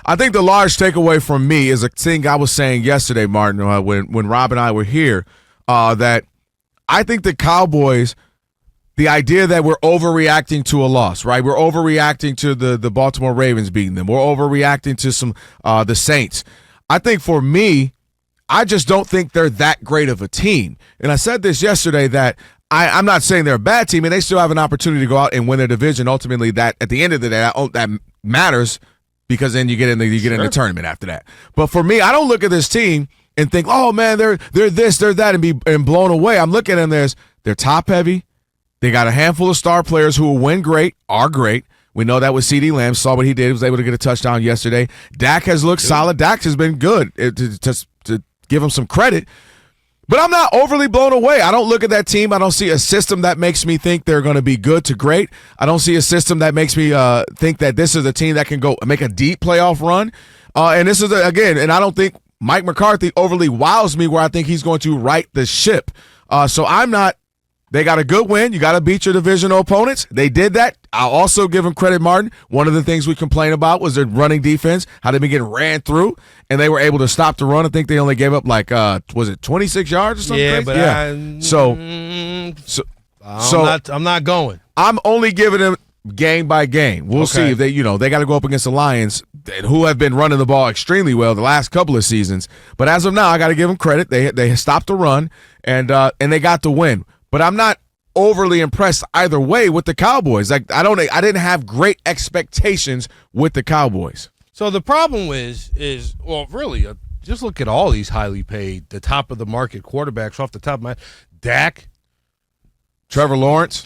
I think the large takeaway from me is a thing I was saying yesterday, Martin, when Rob and I were here, that I think the Cowboys, the idea that we're overreacting to a loss, right? We're overreacting to the Baltimore Ravens beating them. We're overreacting to the Saints. I think for me, I just don't think they're that great of a team. And I said this yesterday that I'm not saying they're a bad team, and they still have an opportunity to go out and win their division. Ultimately, that at the end of the day, that matters because then you get in the tournament after that. But for me, I don't look at this team and think, oh man, they're this, they're that, and be blown away. I'm looking at them they're top heavy. They got a handful of star players who will win are great. We know that with CeeDee Lamb. Saw what he did. He was able to get a touchdown yesterday. Dak has looked solid. Dak has been good, to give him some credit. But I'm not overly blown away. I don't look at that team. I don't see a system that makes me think they're going to be good to great. I don't see a system that makes me think that this is a team that can go make a deep playoff run. And this is, and I don't think Mike McCarthy overly wows me where I think he's going to right the ship. So I'm not. They got a good win. You got to beat your divisional opponents. They did that. I'll also give them credit, Martin. One of the things we complained about was their running defense, how they've been getting ran through, and they were able to stop the run. I think they only gave up was it 26 yards or something? Yeah, crazy? But I'm not going. I'm only giving them game by game. We'll see if they got to go up against the Lions, who have been running the ball extremely well the last couple of seasons. But as of now, I got to give them credit. They stopped the run and they got the win. But I'm not overly impressed either way with the Cowboys. I didn't have great expectations with the Cowboys. So the problem is really, just look at all these highly paid, the top of the market quarterbacks off the top of my Dak, Trevor Lawrence,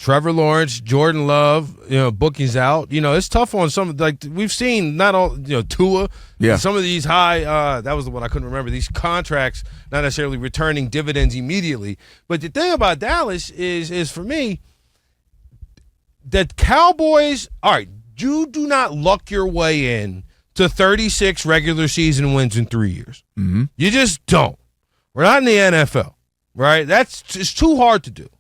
Jordan Love, bookings out. It's tough on some, like we've seen, not all, Tua. Yeah. Some of these high, that was the one I couldn't remember, these contracts not necessarily returning dividends immediately. But the thing about Dallas is for me, that Cowboys, all right, you do not luck your way in to 36 regular season wins in 3 years. Mm-hmm. You just don't. We're not in the NFL, right? It's too hard to do.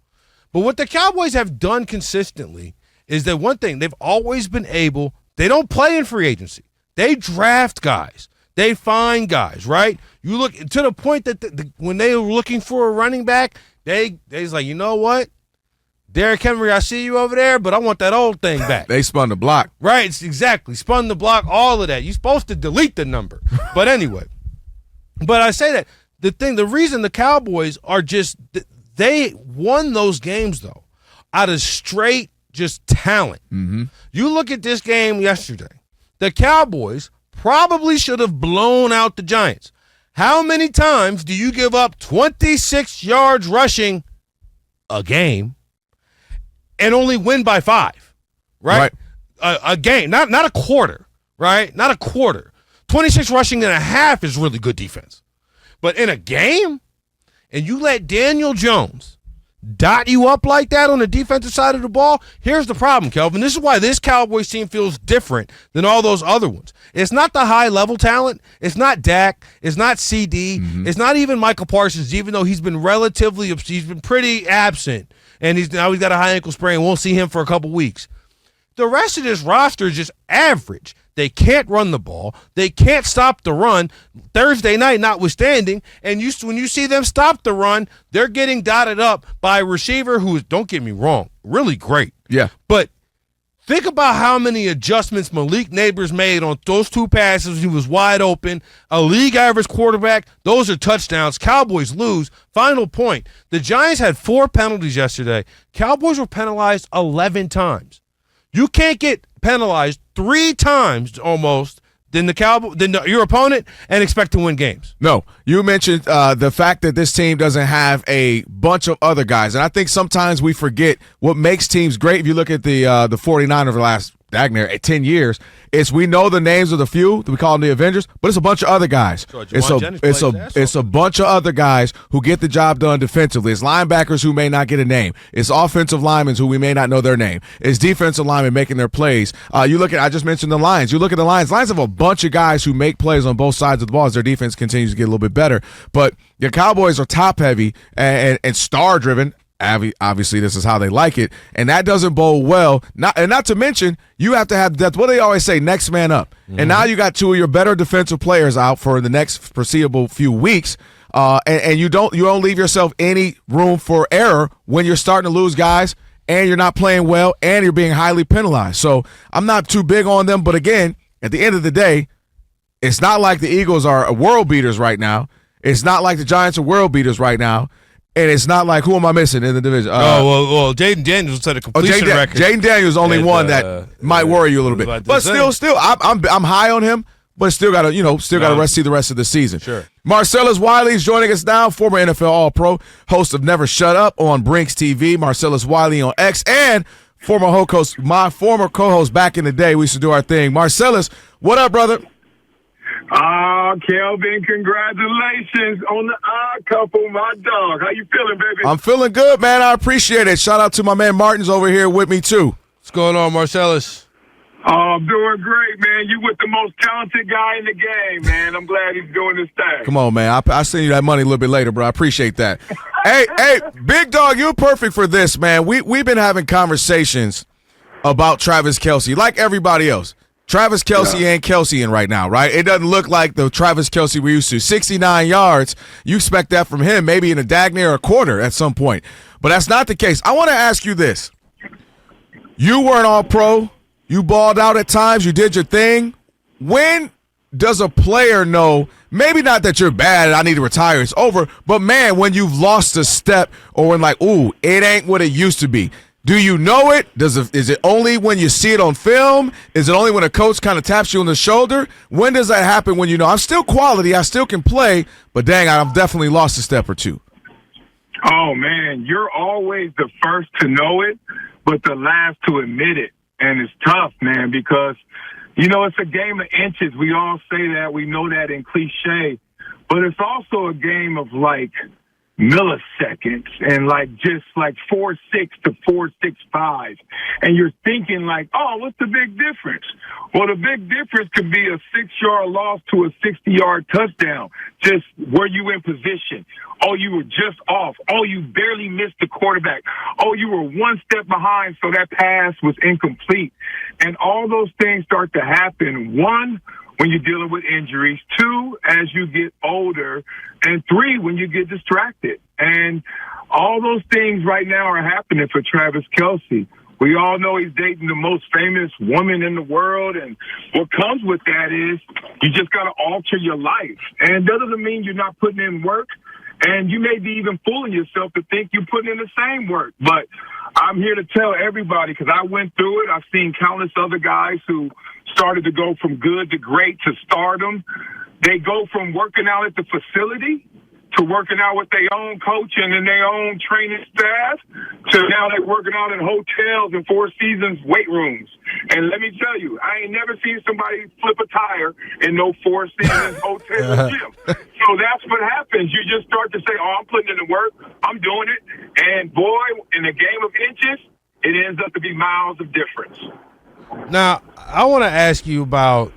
But what the Cowboys have done consistently is that one thing, they've always been able, they don't play in free agency. They draft guys. They find guys, right? You look to the point that when they were looking for a running back, they's like, you know what? Derrick Henry, I see you over there, but I want that old thing back. They spun the block. Right, exactly. Spun the block, all of that. You're supposed to delete the number. But anyway, but I say that the reason the Cowboys are just – they won those games, though, out of straight just talent. Mm-hmm. You look at this game yesterday. The Cowboys probably should have blown out the Giants. How many times do you give up 26 yards rushing a game and only win by 5? Right? A game, not a quarter, right? Not a quarter. 26 rushing and a half is really good defense. But in a game, and you let Daniel Jones dot you up like that on the defensive side of the ball, here's the problem, Kelvin. This is why this Cowboys team feels different than all those other ones. It's not the high-level talent. It's not Dak. It's not CD. Mm-hmm. It's not even Michael Parsons, even though he's been pretty absent, and he's got a high ankle sprain. Won't see him for a couple weeks. The rest of this roster is just average. They can't run the ball. They can't stop the run, Thursday night notwithstanding. And when you see them stop the run, they're getting dotted up by a receiver who is, don't get me wrong, really great. Yeah. But think about how many adjustments Malik Neighbors made on those two passes. He was wide open. A league average quarterback. Those are touchdowns. Cowboys lose. Final point. The Giants had 4 penalties yesterday. Cowboys were penalized 11 times. You can't get penalized 3 times almost than your opponent and expect to win games. No. You mentioned the fact that this team doesn't have a bunch of other guys, and I think sometimes we forget what makes teams great. If you look at the 49ers over the last 10 years, is we know the names of the few that we call them the Avengers, but it's a bunch of other guys. Sure, it's a bunch of other guys who get the job done defensively. It's linebackers who may not get a name. It's offensive linemen who we may not know their name. It's defensive linemen making their plays. I just mentioned the Lions. You look at the Lions. Lions have a bunch of guys who make plays on both sides of the ball as their defense continues to get a little bit better. But the Cowboys are top heavy and star driven. obviously this is how they like it, and that doesn't bode well. Not to mention, you have to have depth. What do they always say? Next man up. And now you got two of your better defensive players out for the next foreseeable few weeks, and you don't leave yourself any room for error when you're starting to lose guys, and you're not playing well, and you're being highly penalized. So I'm not too big on them, but again, at the end of the day, it's not like the Eagles are world beaters right now. It's not like the Giants are world beaters right now. And it's not like, who am I missing in the division? Well, Jaden Daniels set a completion record. Jaden Daniels is only one that might worry you a little bit. But still, I'm high on him, but still got to see the rest of the season. Sure. Marcellus Wiley is joining us now, former NFL All-Pro, host of Never Shut Up on Brinks TV. Marcellus Wiley on X, and my former co-host back in the day. We used to do our thing. Marcellus, what up, brother? Kelvin, congratulations on the odd couple, my dog. How you feeling, baby? I'm feeling good, man. I appreciate it. Shout out to my man Martin's over here with me, too. What's going on, Marcellus? I'm doing great, man. You with the most talented guy in the game, man. I'm glad he's doing his thing. Come on, man. I'll send you that money a little bit later, bro. I appreciate that. hey, big dog, you're perfect for this, man. We've been having conversations about Travis Kelce, like everybody else. Travis Kelce ain't Kelce-ing right now, right? It doesn't look like the Travis Kelce we used to. 69 yards, you expect that from him, maybe in a Dagny or a quarter at some point. But that's not the case. I want to ask you this. You were an all-pro. You balled out at times. You did your thing. When does a player know, maybe not that you're bad and I need to retire, it's over, but, man, when you've lost a step or when, like, ooh, it ain't what it used to be? Do you know it? Is it only when you see it on film? Is it only when a coach kind of taps you on the shoulder? When does that happen when you know, I'm still quality, I still can play, but dang, I've definitely lost a step or two? Oh, man, you're always the first to know it, but the last to admit it. And it's tough, man, because, it's a game of inches. We all say that. We know that in cliche. But it's also a game of, milliseconds and just 4.6 to 4.65, and you're thinking what's the big difference? Well, the big difference could be a 6-yard loss to a 60-yard touchdown. Just were you in position? Oh, you were just off. Oh, you barely missed the quarterback. Oh, you were one step behind, so that pass was incomplete. And all those things start to happen. One, when you're dealing with injuries. Two, as you get older. And three, when you get distracted. And all those things right now are happening for Travis Kelce. We all know he's dating the most famous woman in the world. And what comes with that is you just got to alter your life. And that doesn't mean you're not putting in work. And you may be even fooling yourself to think you're putting in the same work. But I'm here to tell everybody, because I went through it. I've seen countless other guys who started to go from good to great to stardom. They go from working out at the facility to working out with their own coach and in their own training staff to now they're working out in hotels and Four Seasons weight rooms. And let me tell you, I ain't never seen somebody flip a tire in no Four Seasons hotel gym. So that's what happens. You just start to say, I'm putting in the work, I'm doing it. And boy, in a game of inches, it ends up to be miles of difference. Now, I want to ask you about,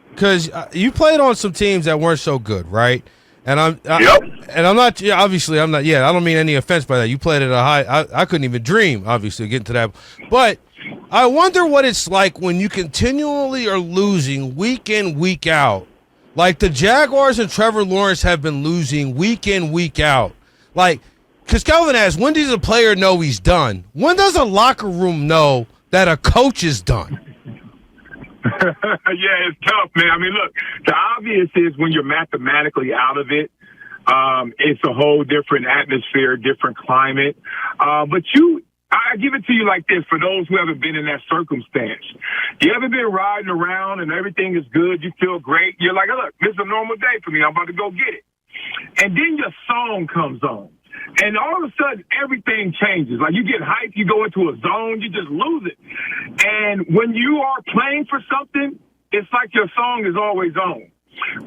because you played on some teams that weren't so good, right? And I'm not. Yeah, obviously, I'm not. Yeah, I don't mean any offense by that. You played at a high. I couldn't even dream, obviously, getting to that. But I wonder what it's like when you continually are losing week in, week out. Like the Jaguars and Trevor Lawrence have been losing week in, week out. Because Kelvin asked, when does a player know he's done? When does a locker room know that a coach is done? Yeah, it's tough, man. I mean, look, the obvious is when you're mathematically out of it, it's a whole different atmosphere, different climate. But I give it to you like this, for those who haven't been in that circumstance. You ever been riding around and everything is good, you feel great, you're like, look, this is a normal day for me, I'm about to go get it. And then your song comes on. And all of a sudden, everything changes. Like, you get hyped, you go into a zone, you just lose it. And when you are playing for something, it's like your song is always on.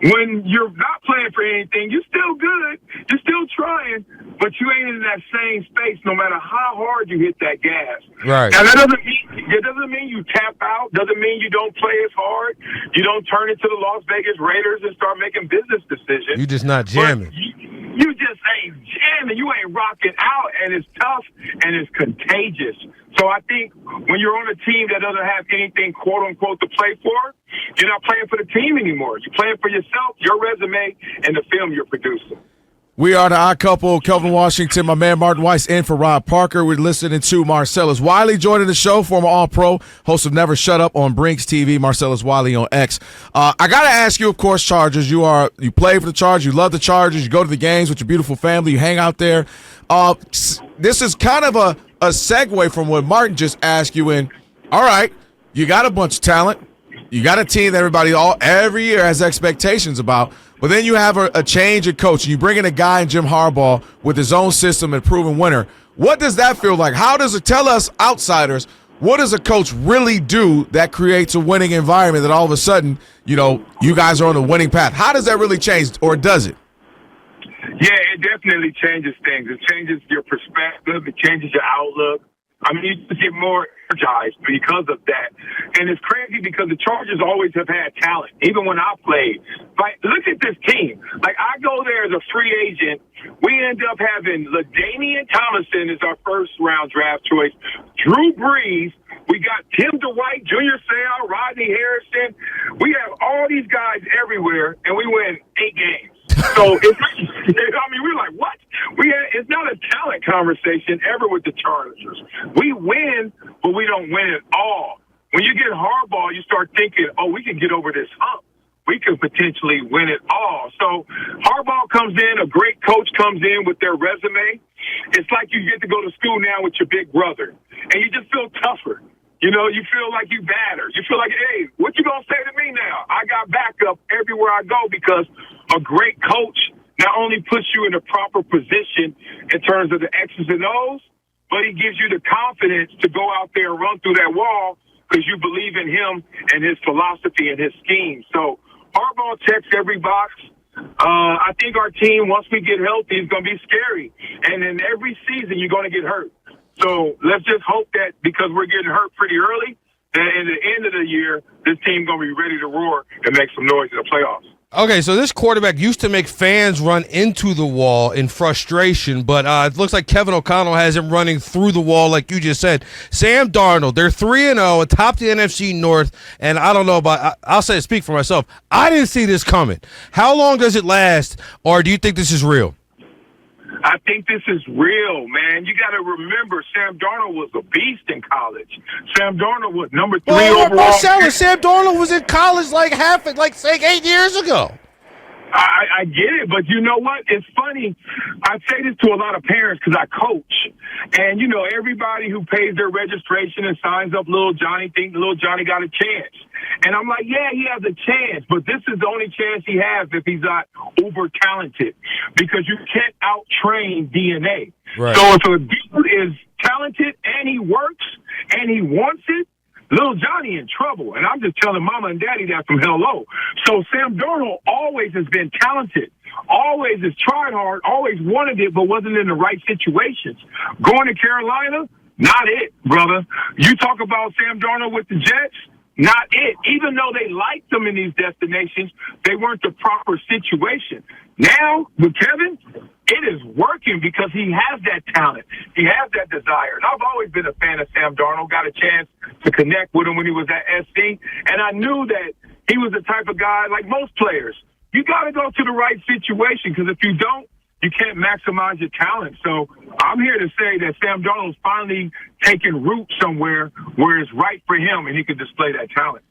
When you're not playing for anything, you're still good, you're still trying, but you ain't in that same space no matter how hard you hit that gas. Right. Now, that doesn't mean you tap out, doesn't mean you don't play as hard, you don't turn into the Las Vegas Raiders and start making business decisions. You're just not jamming. you just ain't jamming, you ain't rocking out, and it's tough and it's contagious. So I think when you're on a team that doesn't have anything quote unquote to play for, you're not playing for the team anymore. You're playing for yourself, your resume, and the film you're producing. We are the odd couple, Kelvin Washington, my man Martin Weiss, in for Rob Parker. We're listening to Marcellus Wiley joining the show, former All-Pro, host of Never Shut Up on Brinks TV, Marcellus Wiley on X. I got to ask you, of course, Chargers. You play for the Chargers. You love the Chargers. You go to the games with your beautiful family. You hang out there. This is kind of a segue from what Martin just asked you in. All right, you got a bunch of talent. You got a team that everybody every year has expectations about. But then you have a change of coach, and you bring in a guy in Jim Harbaugh with his own system and proven winner. What does that feel like? How does it tell us outsiders, what does a coach really do that creates a winning environment that all of a sudden, you guys are on a winning path? How does that really change, or does it? Yeah, it definitely changes things. It changes your perspective. It changes your outlook. I mean, you just get more energized because of that. And it's crazy because the Chargers always have had talent, even when I played. Like, look at this team. Like, I go there as a free agent. We end up having LaDainian Tomlinson as our first-round draft choice. Drew Brees. We got Tim Dwight, Junior Seau, Rodney Harrison. We have all these guys everywhere, and we win 8 games. So, we're like, what? It's not a talent conversation ever with the Chargers. We win, but we don't win at all. When you get Harbaugh, you start thinking, we can get over this hump. We could potentially win it all. So Harbaugh comes in, a great coach comes in with their resume. It's like you get to go to school now with your big brother, and you just feel tougher. You feel like you batter. You feel like, hey, what you gonna say to me now? I got backup everywhere I go because a great coach not only puts you in the proper position in terms of the X's and O's, but he gives you the confidence to go out there and run through that wall because you believe in him and his philosophy and his scheme. So Harbaugh checks every box. I think our team, once we get healthy, is going to be scary. And in every season, you're going to get hurt. So let's just hope that because we're getting hurt pretty early, that at the end of the year, this team going to be ready to roar and make some noise in the playoffs. Okay, so this quarterback used to make fans run into the wall in frustration, but it looks like Kevin O'Connell has him running through the wall, like you just said. Sam Darnold, they're 3-0, atop the NFC North, and I don't know about – I'll speak for myself. I didn't see this coming. How long does it last, or do you think this is real? I think this is real, man. You got to remember, Sam Darnold was a beast in college. Sam Darnold was number 3 overall. Marcellus, Sam Darnold was in college like 8 years ago. I get it, but you know what? It's funny. I say this to a lot of parents because I coach. And, everybody who pays their registration and signs up little Johnny thinks little Johnny got a chance. And I'm like, yeah, he has a chance, but this is the only chance he has if he's not uber talented because you can't out-train DNA. Right. So if a dude is talented and he works and he wants it, little Johnny in trouble. And I'm just telling mama and daddy that from hello. So Sam Darnold always has been talented, always has tried hard, always wanted it, but wasn't in the right situations. Going to Carolina, not it, brother. You talk about Sam Darnold with the Jets, not it. Even though they liked him in these destinations, they weren't the proper situation. Now, with Kevin, it is working because he has that talent. He has that desire. And I've always been a fan of Sam Darnold, got a chance to connect with him when he was at SC. And I knew that he was the type of guy, like most players, you got to go to the right situation because if you don't, you can't maximize your talent. So I'm here to say that Sam Darnold's finally taking root somewhere where it's right for him and he can display that talent.